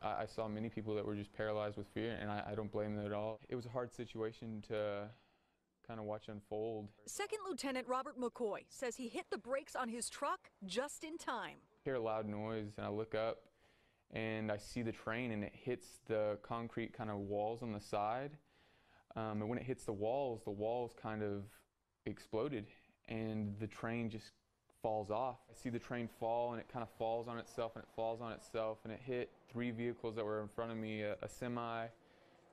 I saw many people that were just paralyzed with fear, and I don't blame them at all. It was a hard situation to kind of watch unfold. Second Lieutenant Robert McCoy says he hit the brakes on his truck just in time. I hear a loud noise, and I look up, and I see the train, and it hits the concrete kind of walls on the side. And when it hits the walls kind of exploded, and the train just falls off. I see the train fall, and it kind of falls on itself, and it falls on itself, and it hit three vehicles that were in front of me, a semi,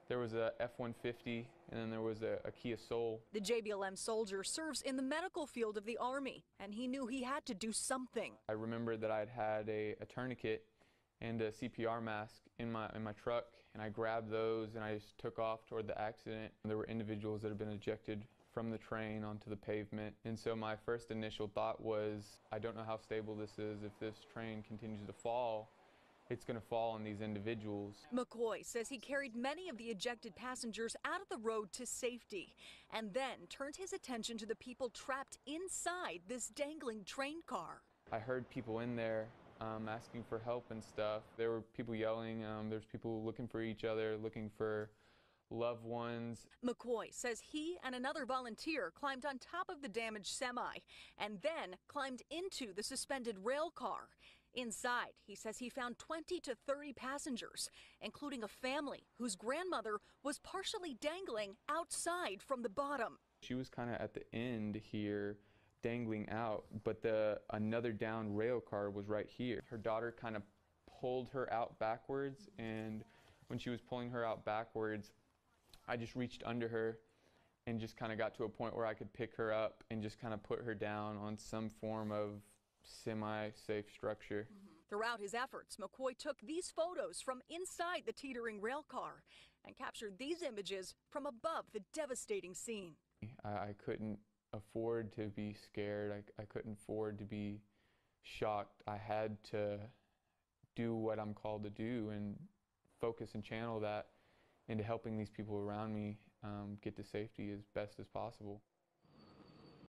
there was a F-150, and then there was a Kia Soul. The JBLM soldier serves in the medical field of the Army, and he knew he had to do something. I remembered that I'd had a tourniquet and a CPR mask in my truck, and I grabbed those and I just took off toward the accident. There were individuals that had been ejected from the train onto the pavement, and so my first initial thought was, I don't know how stable this is. If this train continues to fall, it's going to fall on these individuals. McCoy says he carried many of the ejected passengers out of the road to safety and then turned his attention to the people trapped inside this dangling train car. I heard people in there asking for help and stuff. There were people yelling, there's people looking for each other, looking for loved ones. McCoy says he and another volunteer climbed on top of the damaged semi and then climbed into the suspended rail car. Inside, he says he found 20 to 30 passengers, including a family whose grandmother was partially dangling outside from the bottom. She was kind of at the end here, dangling out, but another down rail car was right here. Her daughter kind of pulled her out backwards, and when she was pulling her out backwards, I just reached under her and just kind of got to a point where I could pick her up and just kind of put her down on some form of semi-safe structure. Throughout his efforts, McCoy took these photos from inside the teetering rail car and captured these images from above the devastating scene. I couldn't afford to be scared. I couldn't afford to be shocked. I had to do what I'm called to do and focus and channel that into helping these people around me get to safety as best as possible.